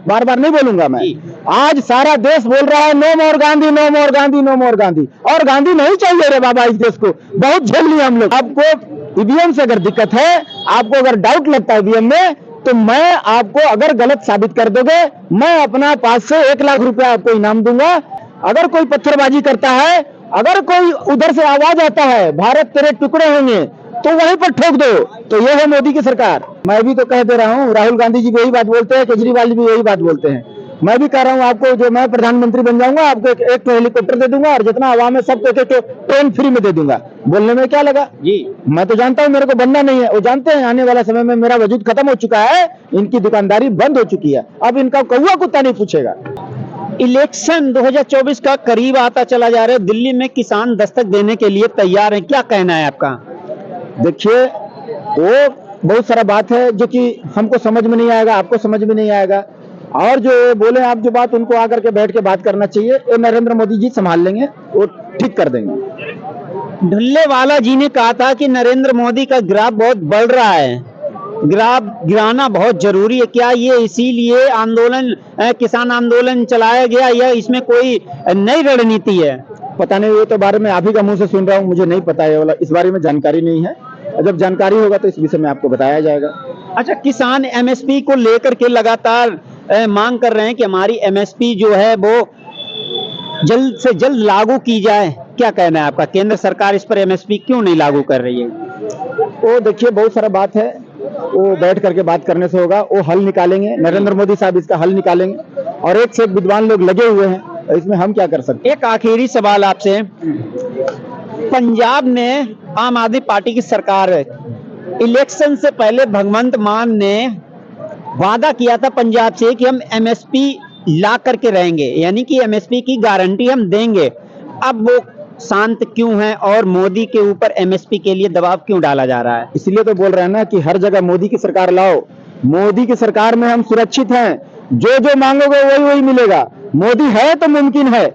बार बार नहीं बोलूंगा मैं। आज सारा देश बोल रहा है नो मोर गांधी, नो मोर गांधी, नो मोर गांधी, और गांधी नहीं चाहिए रे बाबा इस देश को। बहुत झेल लिया हम लोग। आपको ईवीएम से अगर दिक्कत है, आपको अगर डाउट लगता है ईवीएम में, तो मैं आपको अगर गलत साबित कर दोगे, मैं अपना पास से 1 लाख रुपया आपको इनाम दूंगा। अगर कोई पत्थरबाजी करता है, अगर कोई उधर से आवाज आता है भारत तेरे टुकड़े होंगे, तो वहीं पर ठोक दो। तो ये है मोदी की सरकार। मैं भी तो कह दे रहा हूँ, राहुल गांधी जी भी यही बात बोलते हैं, केजरीवाल जी भी यही बात बोलते हैं। मैं भी कह रहा हूँ आपको, जो मैं प्रधानमंत्री बन जाऊंगा, आपको एक हेलीकॉप्टर दे दूंगा और जितना आवाम है सबको एक ट्रेन फ्री में दे दूंगा। बोलने में क्या लगा जी? मैं तो जानता हूँ मेरे को बनना नहीं है। वो जानते हैं आने वाला समय में मेरा वजूद खत्म हो चुका है, इनकी दुकानदारी बंद हो चुकी है। अब इनका कौवा कुत्ता नहीं पूछेगा। इलेक्शन 2024 का करीब आता चला जा रहा है, दिल्ली में किसान दस्तक देने के लिए तैयार हैं, क्या कहना है आपका? देखिए, वो बहुत सारा बात है जो कि हमको समझ में नहीं आएगा, आपको समझ में नहीं आएगा। और जो बोले आप जो बात, उनको आकर के बैठ के बात करना चाहिए। ये नरेंद्र मोदी जी संभाल लेंगे, वो ठीक कर देंगे। ढुल्लेवाला जी ने कहा था कि नरेंद्र मोदी का ग्राफ बहुत बढ़ रहा है, ग्राफ गिराना बहुत जरूरी है। क्या ये इसीलिए आंदोलन, किसान आंदोलन चलाया गया, या इसमें कोई नई रणनीति है? पता नहीं, ये तो बारे में आप ही का मुंह से सुन रहा हूँ, मुझे नहीं पता है, वाला इस बारे में जानकारी नहीं है। जब जानकारी होगा तो इस विषय में आपको बताया जाएगा। अच्छा, किसान एमएसपी को लेकर के लगातार मांग कर रहे हैं कि हमारी एमएसपी जो है वो जल्द से जल्द लागू की जाए, क्या कहना है आपका? केंद्र सरकार इस पर एमएसपी क्यों नहीं लागू कर रही है? वो देखिए, बहुत सारा बात है, वो बैठ करके बात करने से होगा। वो हल निकालेंगे, नरेंद्र मोदी साहब इसका हल निकालेंगे, और एक से एक विद्वान लोग लगे हुए हैं, इसमें हम क्या कर सकते हैं। एक आखिरी सवाल आपसे, पंजाब में आम आदमी पार्टी की सरकार है, इलेक्शन से पहले भगवंत मान ने वादा किया था पंजाब से कि हम एमएसपी ला करके रहेंगे, यानी कि एमएसपी की गारंटी हम देंगे। अब वो शांत क्यों है और मोदी के ऊपर एमएसपी के लिए दबाव क्यों डाला जा रहा है? इसलिए तो बोल रहे हैं ना कि हर जगह मोदी की सरकार लाओ। मोदी की सरकार में हम सुरक्षित हैं, जो जो मांगोगे वही वही मिलेगा। मोदी है तो मुमकिन है।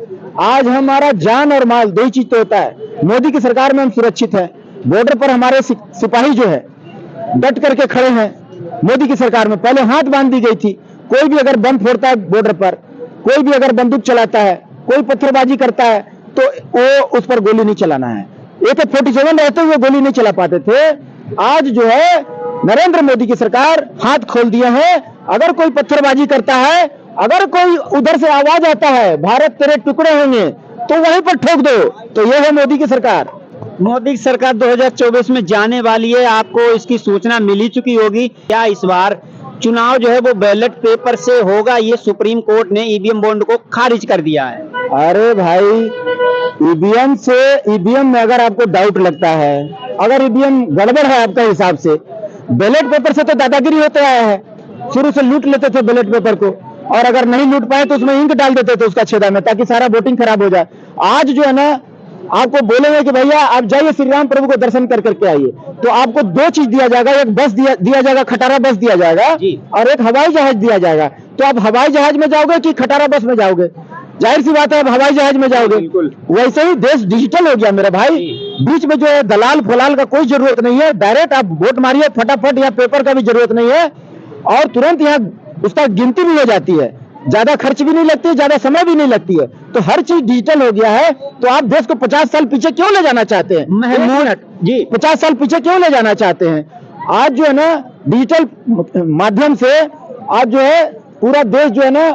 आज हमारा जान और माल दो ही चीज तो होता है। मोदी की सरकार में हम सुरक्षित हैं। बॉर्डर पर हमारे सिपाही जो है डट करके खड़े हैं। मोदी की सरकार में पहले हाथ बांध दी गई थी, कोई भी अगर बम फोड़ता है बॉर्डर पर, कोई भी अगर बंदूक चलाता है, कोई पत्थरबाजी करता है, तो वो उस पर गोली नहीं चलाना है। AK-47 रहते हुए गोली नहीं चला पाते थे। आज जो है नरेंद्र मोदी की सरकार हाथ खोल दिए हैं। अगर कोई पत्थरबाजी करता है, अगर कोई उधर से आवाज आता है भारत तेरे टुकड़े होंगे, तो वहीं पर ठोक दो। तो यह है मोदी की सरकार। मोदी की सरकार 2024 में जाने वाली है, आपको इसकी सूचना मिली चुकी होगी। क्या इस बार चुनाव जो है वो बैलेट पेपर से होगा? ये सुप्रीम कोर्ट ने ईवीएम बॉन्ड को खारिज कर दिया है। अरे भाई, ईवीएम में अगर आपको डाउट लगता है, अगर ईवीएम गड़बड़ है आपका हिसाब से, बैलेट पेपर से तो दादागिरी होते आया है। शुरू से लूट लेते थे बैलेट पेपर को, और अगर नहीं लूट पाए तो उसमें इंक डाल देते थे उसका छेदा में, ताकि सारा वोटिंग खराब हो जाए। आज जो है ना, आपको बोलेंगे कि भैया आप जाइए श्री राम प्रभु को दर्शन कर करके आइए, तो आपको दो चीज दिया जाएगा। एक बस दिया जाएगा, खटारा बस दिया जाएगा, और एक हवाई जहाज दिया जाएगा। तो आप हवाई जहाज में जाओगे कि खटारा बस में जाओगे? जाहिर सी बात है आप हवाई जहाज में जाओगे। वैसे ही देश डिजिटल हो गया मेरे भाई। बीच में जो है दलाल फलाल का कोई जरूरत नहीं है। डायरेक्ट आप वोट मारिए फटाफट, यहाँ पेपर का भी जरूरत नहीं है, और तुरंत यहाँ उसका गिनती भी हो जाती है। ज्यादा खर्च भी नहीं लगती है, ज्यादा समय भी नहीं लगती है। तो हर चीज डिजिटल हो गया है। तो आप देश को 50 साल पीछे क्यों ले जाना चाहते हैं? जी, 50 साल पीछे क्यों ले जाना चाहते हैं? आज जो है ना, डिजिटल माध्यम से आज जो है पूरा देश जो है ना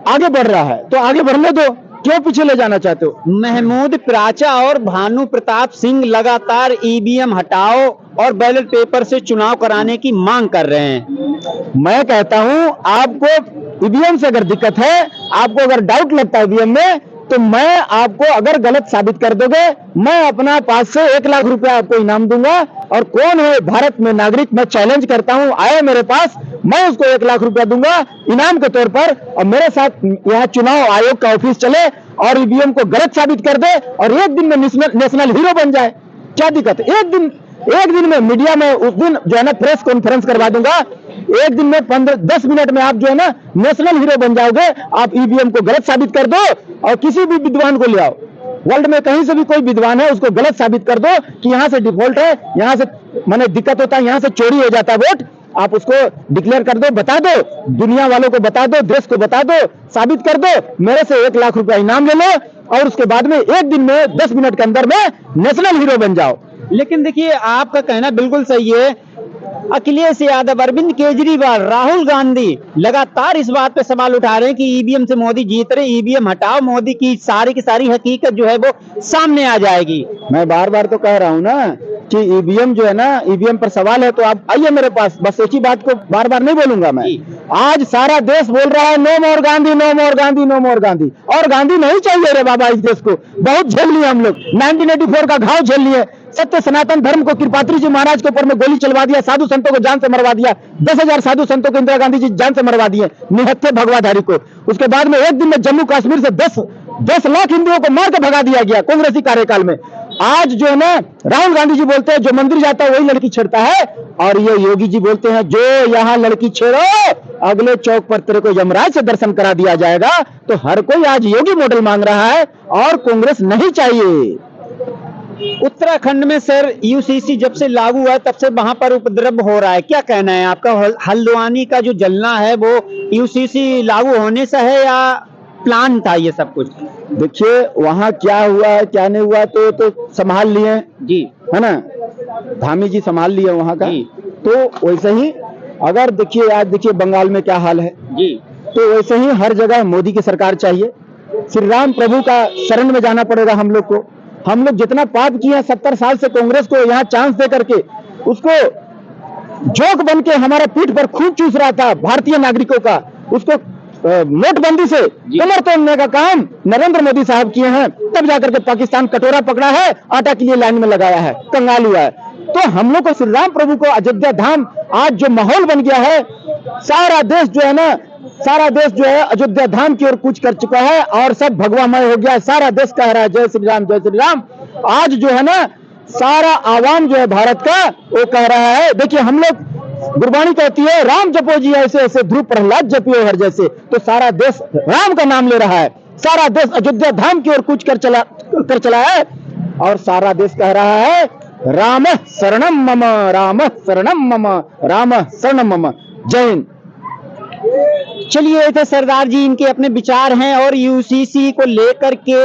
आगे बढ़ रहा है। तो आगे बढ़ने दो, क्यों पीछे ले जाना चाहते हो? महमूद प्राचा और भानु प्रताप सिंह लगातार ईवीएम हटाओ और बैलेट पेपर से चुनाव कराने की मांग कर रहे हैं। मैं कहता हूं, आपको ईवीएम से अगर दिक्कत है, आपको अगर डाउट लगता है ईवीएम में, तो मैं आपको अगर गलत साबित कर दोगे, मैं अपना पास से 1 लाख रुपया आपको इनाम दूंगा। और कौन है भारत में नागरिक, मैं चैलेंज करता हूं, आए मेरे पास, मैं उसको 1 लाख रुपया दूंगा इनाम के तौर पर, और मेरे साथ यहाँ चुनाव आयोग का ऑफिस चले और ईवीएम को गलत साबित कर दे, और एक दिन में नेशनल हीरो बन जाए। क्या दिक्कत है? एक दिन में मीडिया में उस दिन जो है ना प्रेस कॉन्फ्रेंस करवा दूंगा। एक दिन में 15-10 मिनट में आप जो है ना नेशनल हीरो बन जाओगे। आप ईवीएम को गलत साबित कर दो, और किसी भी विद्वान को ले आओ, वर्ल्ड में कहीं से भी कोई विद्वान है, उसको गलत साबित कर दो कि यहाँ से डिफॉल्ट है, यहाँ से माने दिक्कत होता है, यहाँ से चोरी हो जाता है वोट, आप उसको डिक्लेयर कर दो, बता दो, दुनिया वालों को बता दो, देश को बता दो, साबित कर दो, मेरे से 1 लाख रुपया इनाम ले लो और उसके बाद में 1 दिन में 10 मिनट के अंदर में नेशनल हीरो बन जाओ। लेकिन देखिए, आपका कहना बिल्कुल सही है। अखिलेश यादव, अरविंद केजरीवाल, राहुल गांधी लगातार इस बात पे सवाल उठा रहे हैं कि ईवीएम से मोदी जीत रहे, ईवीएम हटाओ, मोदी की सारी हकीकत जो है वो सामने आ जाएगी। मैं बार बार तो कह रहा हूं ना कि ईवीएम जो है ना, ईवीएम पर सवाल है तो आप आइए मेरे पास, बस एक ही बात को बार बार नहीं बोलूंगा मैं। आज सारा देश बोल रहा है नो मोर गांधी, नो मोर गांधी, नो मोर गांधी, और गांधी नहीं चाहिए रे बाबा। इस देश को बहुत झेल लिए हम लोग, 1984 का घाव झेल लिए, सत्य सनातन धर्म को कृपात्री जी महाराज के ऊपर में गोली चलवा दिया, साधु संतों को जान से मरवा दिया, 10,000 साधु संतों को इंदिरा गांधी जी जान से मरवा दिए, निहत्थे भगवाधारी को। उसके बाद में एक दिन में जम्मू कश्मीर से 10 लाख हिंदुओं को मार के भगा दिया गया कांग्रेसी कार्यकाल में। आज जो है ना, राहुल गांधी जी बोलते हैं जो मंदिर जाता है वही लड़की छेड़ता है, और ये योगी जी बोलते हैं जो यहाँ लड़की छेड़ो अगले चौक पर तेरे को यमराज से दर्शन करा दिया जाएगा। तो हर कोई आज योगी मॉडल मांग रहा है और कांग्रेस नहीं चाहिए। उत्तराखंड में सर यूसीसी जब से लागू हुआ तब से वहां पर उपद्रव हो रहा है, क्या कहना है आपका? हल्द्वानी का जो जलना है वो यूसीसी लागू होने से है या प्लान था ये सब कुछ? देखिए वहां क्या हुआ है क्या नहीं हुआ तो संभाल लिए जी, है ना, धामी जी संभाल लिए वहां का। तो वैसे ही अगर देखिए आज देखिए बंगाल में क्या हाल है जी, तो वैसे ही हर जगह मोदी की सरकार चाहिए। श्री राम प्रभु का शरण में जाना पड़ेगा हम लोग को। हम लोग जितना पाप किए हैं 70 साल से कांग्रेस को यहाँ चांस दे करके उसको जोक बन के हमारा पीठ पर खून चूस रहा था भारतीय नागरिकों का, उसको नोटबंदी से कमर तोड़ने का काम नरेंद्र मोदी साहब किए हैं। तब जाकर के पाकिस्तान कटोरा पकड़ा है, आटा के लिए लाइन में लगाया है, कंगाल हुआ है। तो हम लोग को श्री राम प्रभु को अयोध्या धाम आज जो माहौल बन गया है, सारा देश जो है ना, सारा देश जो है अयोध्या धाम की ओर कूच कर चुका है और सब भगवामय हो गया। सारा देश कह रहा है जय श्री राम, जय श्री राम। आज जो है ना सारा आवाम जो है भारत का वो कह रहा है। देखिए हम लोग, गुरबाणी कहती है राम जपो जी ऐसे ऐसे, ध्रुव प्रहलाद जपियो हर जैसे। तो सारा देश राम का नाम ले रहा है, सारा देश अयोध्या धाम की ओर कूच कर चला है और सारा देश कह रहा है राम शरणम मम, राम शरणम मम, राम शरणम मम। जय हिंद। चलिए, ये थे सरदार जी, इनके अपने विचार हैं और यूसीसी को लेकर के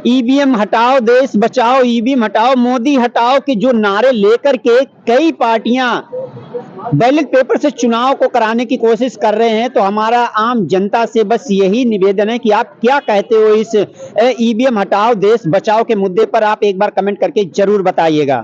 ईवीएम हटाओ, देश बचाओ, ईवीएम हटाओ, मोदी हटाओ के जो नारे लेकर के कई पार्टियां बैलेट पेपर से चुनाव को कराने की कोशिश कर रहे हैं। तो हमारा आम जनता से बस यही निवेदन है कि आप क्या कहते हो इस ईवीएम हटाओ देश बचाओ के मुद्दे पर, आप एक बार कमेंट करके जरूर बताइएगा।